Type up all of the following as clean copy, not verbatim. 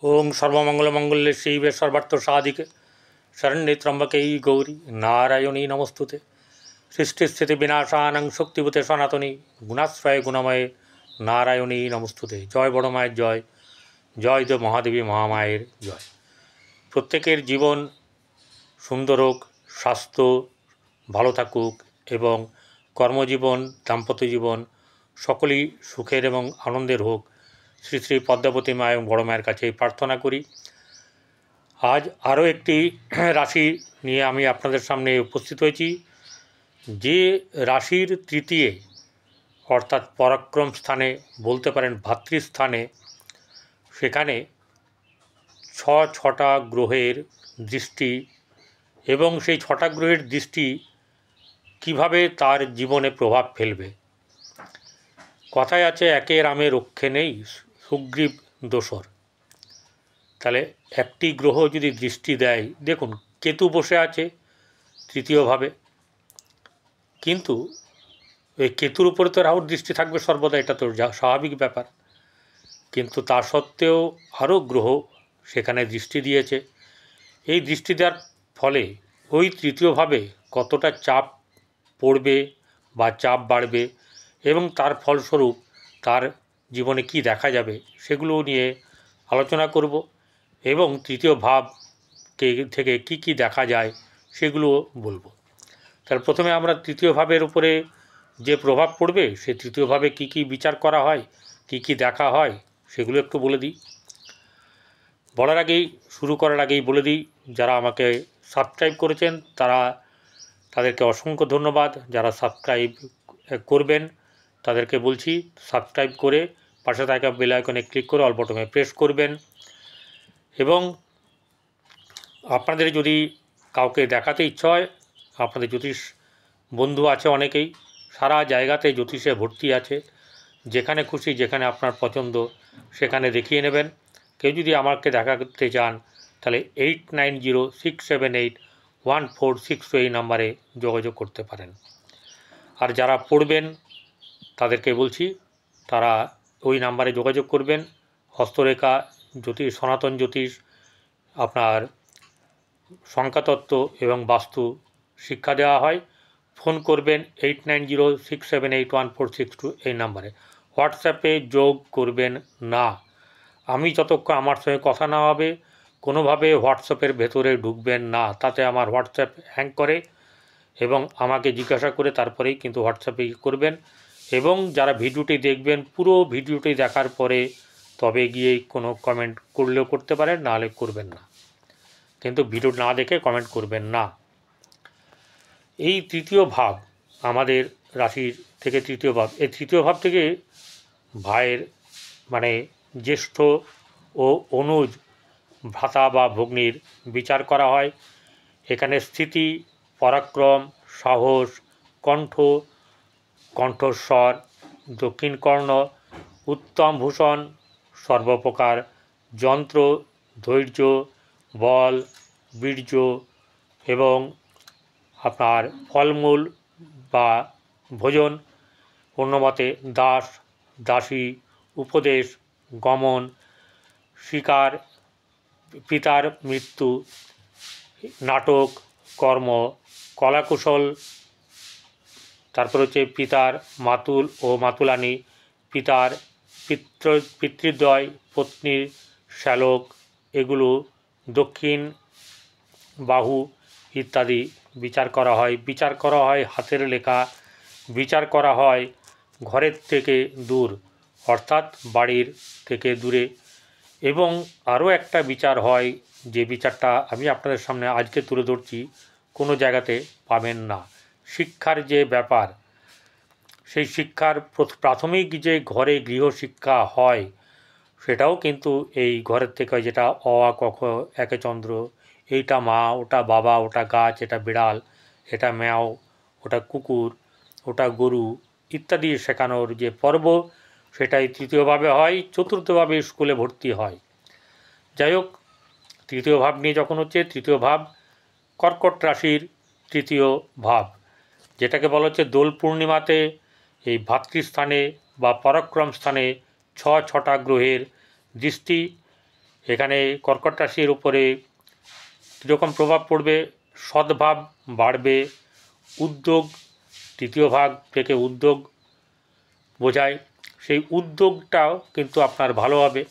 ओं सर्वमंगलमंगल्ये शिवे सर्वार्थसाधिके शरण्ये त्र्यंबके गौरी नारायणी नमस्तुते। सृष्टिस्थिति विनाशानं शक्तिभूते सनातनी गुणाश्रय गुणमये नारायणी नमस्तुते। जय बड़ माয়ের জয়, জয় দেব মহাদেবী মহামায়ের জয়। প্রত্যেকের জীবন সুন্দর হোক, স্বাস্থ্য ভালো থাকুক এবং কর্মজীবন দাম্পত্য জীবন সকলেই সুখের এবং আনন্দের হোক, শ্রী শ্রী পদ্মাবতী মা এবং বড় মায়ের কাছে প্রার্থনা করি। আজ আরও একটি রাশি নিয়ে আমি আপনাদের সামনে উপস্থিত হয়েছি। যে রাশির তৃতীয় অর্থাৎ পরাক্রম স্থানে বলতে পারেন ভাতৃস্থানে, সেখানে ছটা গ্রহের দৃষ্টি এবং সেই ছটা গ্রহের দৃষ্টি কিভাবে তার জীবনে প্রভাব ফেলবে। কথায় আছে একে রামে রক্ষে নেই সুগ্রীব দোসর। তাহলে একটি গ্রহ যদি দৃষ্টি দেয়, দেখুন কেতু বসে আছে তৃতীয়ভাবে, কিন্তু ওই কেতুর উপরে তো রাহুর দৃষ্টি থাকবে সর্বদা, এটা তো স্বাভাবিক ব্যাপার। কিন্তু তা সত্ত্বেও আরও গ্রহ সেখানে দৃষ্টি দিয়েছে। এই দৃষ্টি দেওয়ার ফলে ওই তৃতীয়ভাবে কতটা চাপ পড়বে বা চাপ বাড়বে এবং তার ফলস্বরূপ তার জীবনে কি দেখা যাবে সেগুলো নিয়ে আলোচনা করব এবং তৃতীয় ভাব থেকে কি দেখা যায় সেগুলো বলবো। তার প্রথমে আমরা তৃতীয় ভাবের উপরে যে প্রভাব পড়বে সেই তৃতীয় ভাবে কি বিচার করা হয়, কি দেখা হয় সেগুলো একটু বলে দিই। বলার আগেই, শুরু করার আগেই বলে দিই, যারা আমাকে সাবস্ক্রাইব করেছেন তাদেরকে অসংখ্য ধন্যবাদ। যারা সাবস্ক্রাইব করবেন তাদেরকে বলছি সাবস্ক্রাইব করে পাশে থাকা বেল আইকনে ক্লিক করে অল বাটনে প্রেস করবেন। এবং আপনাদের যদি কাউকে দেখাতে ইচ্ছা হয়, আপনাদের জ্যোতিষ বন্ধু আছে অনেকেই, সারা জায়গাতে জ্যোতিষে ভর্তি আছে, যেখানে খুশি যেখানে আপনার পছন্দ সেখানে দেখিয়ে নেবেন। কেউ যদি আমাকে দেখাতে চান তাহলে 8906781462 এই নাম্বারে যোগাযোগ করতে পারেন। আর যারা পড়বেন তাদেরকে বলছি তারা ওই নাম্বারে যোগাযোগ করবেন। হস্তরেখা জ্যোতিষ, সনাতন জ্যোতিষ, আপনার সংখ্যাতত্ত্ব এবং বাস্তু শিক্ষা দেওয়া হয়। ফোন করবেন 8906781462 এই নাম্বারে। হোয়াটসঅ্যাপে যোগ করবেন না। আমি যতক্ষণ আমার সঙ্গে কথা না হবে কোনোভাবে হোয়াটসঅ্যাপের ভেতরে ঢুকবেন না, তাতে আমার হোয়াটসঅ্যাপ হ্যাং করে এবং আমাকে জিজ্ঞাসা করে তারপরেই কিন্তু হোয়াটসঅ্যাপে করবেন। এবং যারা ভিডিওটি দেখবেন পুরো ভিডিওটি দেখার পরে তবে গিয়ে কোনো কমেন্ট করলেও করতে পারেন, নাহলে করবেন না, কিন্তু ভিডিও না দেখে কমেন্ট করবেন না। এই তৃতীয় ভাব আমাদের রাশির থেকে তৃতীয় ভাব, এই তৃতীয় ভাব থেকে ভাইয়ের মানে জ্যেষ্ঠ ও অনুজ ভ্রাতা বা ভগ্নীর বিচার করা হয়। এখানে স্থিতি, পরাক্রম, সাহস, কণ্ঠস্বর, দক্ষিণ কর্ণ, উত্তম ভূষণ, সর্বপ্রকার যন্ত্র, ধৈর্য, বল, বীর্য এবং আপনার ফলমূল বা ভোজন, অন্যমতে দাস, দাসী, উপদেশ, গমন, শিকার, পিতার মৃত্যু, নাটক, কর্ম, কলাকুশল, তারপর হচ্ছে পিতার মাতুল ও মাতুলানি, পিতার পিতৃদ্বয়, পত্নীর শ্যালক, এগুলো দক্ষিণ বাহু ইত্যাদি বিচার করা হয়। বিচার করা হয় হাতের লেখা, বিচার করা হয় ঘরের থেকে দূর অর্থাৎ বাড়ির থেকে দূরে। এবং আরও একটা বিচার হয়, যে বিচারটা আমি আপনাদের সামনে আজকে তুলে ধরছি, কোনো জায়গাতে পাবেন না। শিক্ষার যে ব্যাপার, সেই শিক্ষার প্রাথমিক যে ঘরে গৃহশিক্ষা হয় সেটাও কিন্তু এই ঘরের থেকে হয়, যেটা অ আ ক খ একে চন্দ্র, এইটা মা, ওটা বাবা, ওটা গাছ, এটা বিড়াল, এটা ম্যাও, ওটা কুকুর, ওটা গরু ইত্যাদি শেখানোর যে পর্ব সেটাই তৃতীয়ভাবে হয়। চতুর্থভাবে স্কুলে ভর্তি হয়। যাই হোক, তৃতীয় ভাব নিয়ে যখন হচ্ছে, তৃতীয় ভাব কর্কট রাশির তৃতীয় ভাব, যেটাকে বলা হচ্ছে দোল পূর্ণিমাতে এই ভাতৃস্থানে বা পরাক্রম স্থানে ছটা গ্রহের দৃষ্টি এখানে কর্কট রাশির উপরে কীরকম প্রভাব পড়বে? সদ্ভাব বাড়বে, উদ্যোগ, তৃতীয় ভাগ থেকে উদ্যোগ বোঝায়, সেই উদ্যোগটাও কিন্তু আপনার ভালো হবে।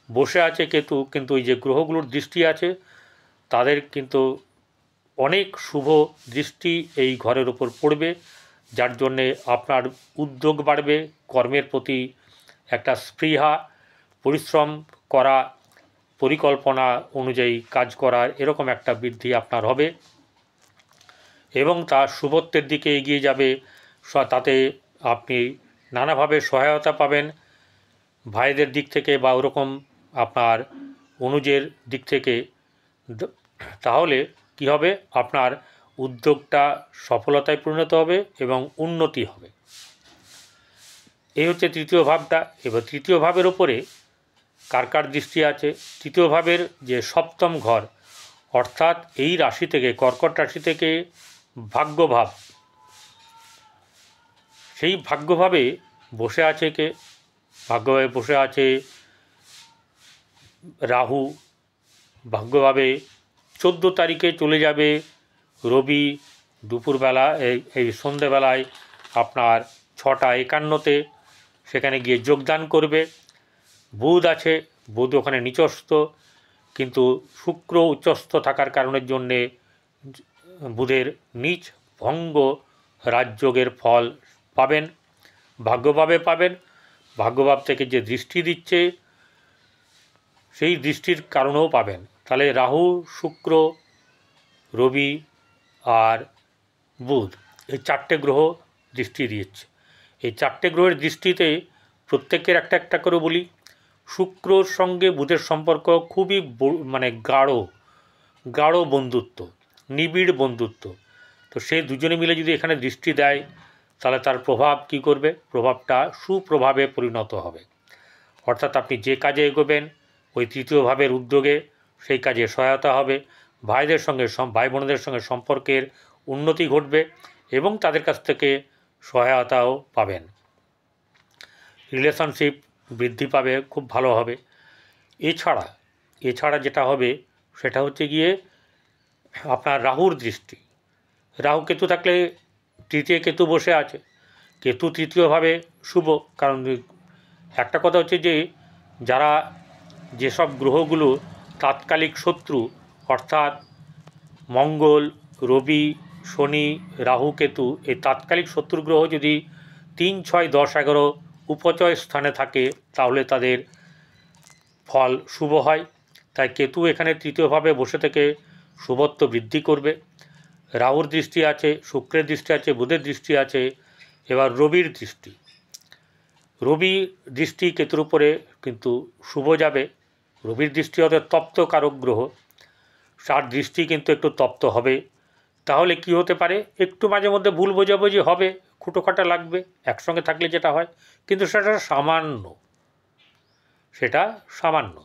বসে আছে কেতু, কিন্তু ওই যে গ্রহগুলোর দৃষ্টি আছে তাদের কিন্তু অনেক শুভ দৃষ্টি এই ঘরের উপর পড়বে, যার জন্যে আপনার উদ্যোগ বাড়বে, কর্মের প্রতি একটা স্পৃহা, পরিশ্রম করা, পরিকল্পনা অনুযায়ী কাজ করার এরকম একটা বৃদ্ধি আপনার হবে এবং তা শুভত্বের দিকে এগিয়ে যাবে। তাতে আপনি নানাভাবে সহায়তা পাবেন ভাইদের দিক থেকে বা ওরকম আপনার অনুজের দিক থেকে। তাহলে কি হবে? আপনার উদ্যোগটা সফলতায় পরিণত হবে এবং উন্নতি হবে। এই হচ্ছে তৃতীয় ভাবটা। এবার তৃতীয় ভাবের ওপরে কার কার দৃষ্টি আছে? তৃতীয় ভাবের যে সপ্তম ঘর, অর্থাৎ এই রাশি থেকে, কর্কট রাশি থেকে ভাগ্যভাব, সেই ভাগ্যভাবে বসে আছে কে? ভাগ্যভাবে বসে আছে রাহু। ভাগ্যভাবে 14 তারিখে চলে যাবে রবি দুপুরবেলা, এই সন্ধেবেলায় আপনার 6:51-তে সেখানে গিয়ে যোগদান করবে। বুধ আছে, বুধ ওখানে নিচস্থ, কিন্তু শুক্র উচ্চস্থ থাকার কারণের জন্যে বুধের নিচ ভঙ্গ রাজযোগের ফল পাবেন, ভাগ্যভাবে পাবেন। ভাগ্যভাব থেকে যে দৃষ্টি দিচ্ছে সেই দৃষ্টির কারণেও পাবেন। তাহলে রাহু, শুক্র, রবি আর বুধ, এই 4টে গ্রহ দৃষ্টি দিচ্ছে। এই 4টে গ্রহের দৃষ্টিতে প্রত্যেকের একটা একটা করে বলি। শুক্রর সঙ্গে বুধের সম্পর্ক খুবই মানে গাঢ় বন্ধুত্ব, নিবিড় বন্ধুত্ব। তো সেই দুজনে মিলে যদি এখানে দৃষ্টি দেয় তাহলে তার প্রভাব কি করবে? প্রভাবটা সুপ্রভাবে পরিণত হবে। অর্থাৎ আপনি যে কাজে এগোবেন ওই তৃতীয় ভাবের উদ্যোগে সেই কাজে সহায়তা হবে, ভাইদের সঙ্গে, ভাই বোনদের সঙ্গে সম্পর্কের উন্নতি ঘটবে এবং তাদের কাছ থেকে সহায়তাও পাবেন। রিলেশনশিপ বৃদ্ধি পাবে, খুব ভালো হবে। এছাড়া যেটা হবে সেটা হচ্ছে গিয়ে আপনার রাহুর দৃষ্টি। রাহু কেতু থাকলে, তৃতীয় কেতু বসে আছে, কেতু তৃতীয়ভাবে শুভ। কারণ একটা কথা হচ্ছে যে যারা যেসব গ্রহগুলো তাৎকালিক শত্রু, অর্থাৎ মঙ্গল, রবি, শনি, রাহু, কেতু, এই তাৎকালিক শত্রু গ্রহ যদি 3, 6, 10, 11 উপচয় স্থানে থাকে তাহলে তাদের ফল শুভ হয়। তাই কেতু এখানে তৃতীয়ভাবে বসে থেকে শুভত্ব বৃদ্ধি করবে। রাহুর দৃষ্টি আছে, শুক্রের দৃষ্টি আছে, বুধের দৃষ্টি আছে, এবার রবির দৃষ্টি কেতুর উপরে কিন্তু শুভ যাবে। রবির দৃষ্টি হবে তপ্ত কারক গ্রহ, তার দৃষ্টি কিন্তু একটু তপ্ত হবে। তাহলে কি হতে পারে? একটু মাঝে মধ্যে ভুল বোঝাবুঝি হবে, খুঁটোখাটা লাগবে একসঙ্গে থাকলে যেটা হয়, কিন্তু সেটা সামান্য।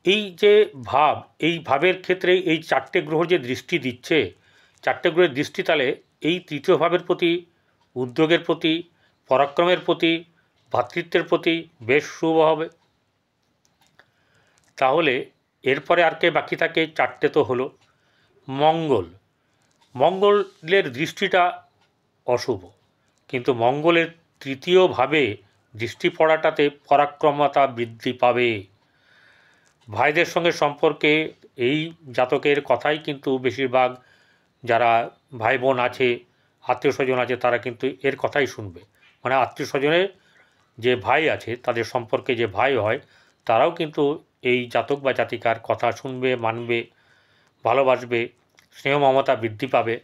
এই যে ভাব, এই ভাবের ক্ষেত্রে এই 4টে গ্রহ যে দৃষ্টি দিচ্ছে, 4টে গ্রহের দৃষ্টি তাহলে এই তৃতীয় ভাবের প্রতি, উদ্যোগের প্রতি, পরাক্রমের প্রতি, ভ্রাতৃত্বের প্রতি বেশ শুভ হবে। তাহলে এরপরে আর কে বাকি থাকে? 4টে তো হলো। মঙ্গলের দৃষ্টিটা অশুভ, কিন্তু মঙ্গলের তৃতীয়ভাবে দৃষ্টি পড়াটাতে পরাক্রমতা বৃদ্ধি পাবে। ভাইদের সঙ্গে সম্পর্কে এই জাতকের কথাই কিন্তু বেশিরভাগ যারা ভাই বোন আছে, আত্মীয় স্বজন আছে, তারা কিন্তু এর কথাই শুনবে। মানে আত্মীয় স্বজনের যে ভাই আছে তাদের সম্পর্কে যে ভাই হয় তারাও কিন্তু এই জাতক বা জাতিকার কথা শুনবে, মানবে, ভালোবাসবে, স্নেহ মমতা বৃদ্ধি পাবে।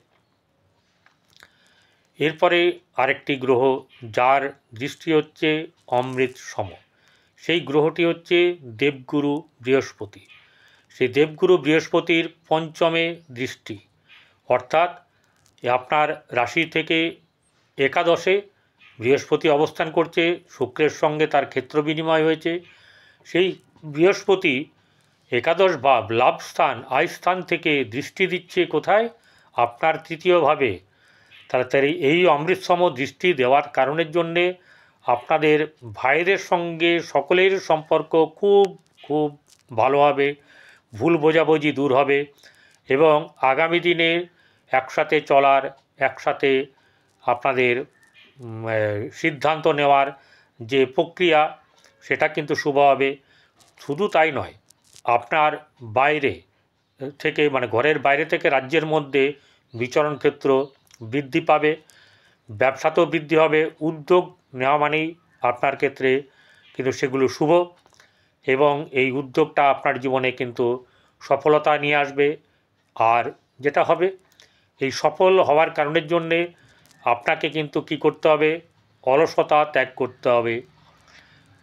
এরপরে আরেকটি গ্রহ যার দৃষ্টি হচ্ছে অমৃত সম, সেই গ্রহটি হচ্ছে দেবগুরু বৃহস্পতি। সেই দেবগুরু বৃহস্পতির পঞ্চমে দৃষ্টি, অর্থাৎ আপনার রাশি থেকে একাদশে বৃহস্পতি অবস্থান করছে, শুক্রের সঙ্গে তার ক্ষেত্র বিনিময় হয়েছে। সেই বৃহস্পতি একাদশ ভাব, লাভস্থান, আয়স্থান থেকে দৃষ্টি দিচ্ছে কোথায়? আপনার তৃতীয়ভাবে। তাড়াতাড়ি এই অমৃতসম দৃষ্টি দেওয়ার কারণের জন্যে আপনাদের ভাইদের সঙ্গে সকলের সম্পর্ক খুব খুব ভালো হবে, ভুল বোঝাবুঝি দূর হবে এবং আগামী দিনে একসাথে চলার, একসাথে আপনাদের সিদ্ধান্ত নেওয়ার যে প্রক্রিয়া সেটা কিন্তু শুভ হবে। শুধু তাই নয়, আপনার বাইরে থেকে মানে ঘরের বাইরে থেকে রাজ্যের মধ্যে বিচরণ ক্ষেত্র বৃদ্ধি পাবে, ব্যবসাতেও বৃদ্ধি হবে। উদ্যোগ নেওয়া মানেই আপনার ক্ষেত্রে কিন্তু সেগুলো শুভ এবং এই উদ্যোগটা আপনার জীবনে কিন্তু সফলতা নিয়ে আসবে। আর যেটা হবে, এই সফল হওয়ার কারণের জন্যে আপনাকে কিন্তু কী করতে হবে, অলসতা ত্যাগ করতে হবে।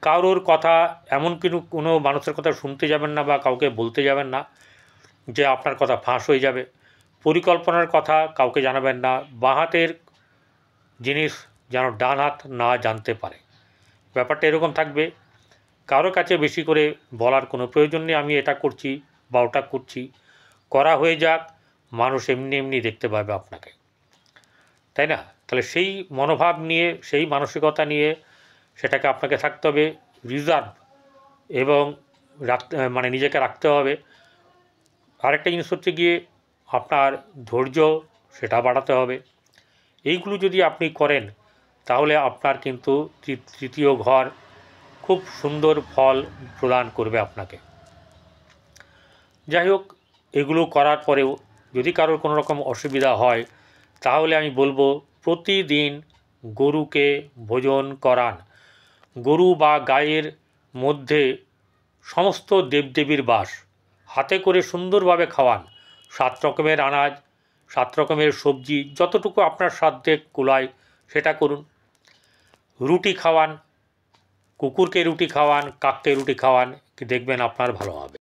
কারোর কথা এমন কোনো মানুষের কথা শুনতে যাবেন না বা কাউকে বলতে যাবেন না যে আপনার কথা ফাঁস হয়ে যাবে। পরিকল্পনার কথা কাউকে জানাবেন না। বাঁ হাতের জিনিস যেন ডান হাত না জানতে পারে, ব্যাপারটা এরকম থাকবে। কারো কাছে বেশি করে বলার কোনো প্রয়োজন নেই আমি এটা করছি বা ওটা করছি, করা হয়ে যাক, মানুষ এমনি এমনি দেখতে পাবে আপনাকে, তাই না? তাহলে সেই মনোভাব নিয়ে, সেই মানসিকতা নিয়ে সেটাকে আপনাকে থাকতে হবে, রিজার্ভ এবং মানে নিজেকে রাখতে হবে। আরেকটা জিনিস হচ্ছে গিয়ে আপনার ধৈর্য, সেটা বাড়াতে হবে। এইগুলো যদি আপনি করেন তাহলে আপনার কিন্তু তৃতীয় ঘর খুব সুন্দর ফল প্রদান করবে আপনাকে। যাই হোক, এগুলো করার পরেও যদি কারোর কোনো রকম অসুবিধা হয় তাহলে আমি বলবো প্রতিদিন গরুকে ভোজন করান। গরু বা গায়ের মধ্যে সমস্ত দেবদেবীর বাস, হাতে করে সুন্দরভাবে খাওয়ান। 7 রকমের আনাজ, 7 রকমের সবজি, যতটুকু আপনার সাধ্যে কুলায় সেটা করুন। রুটি খাওয়ান, কুকুরকে রুটি খাওয়ান, কাককে রুটি খাওয়ান, দেখবেন আপনার ভালো হবে।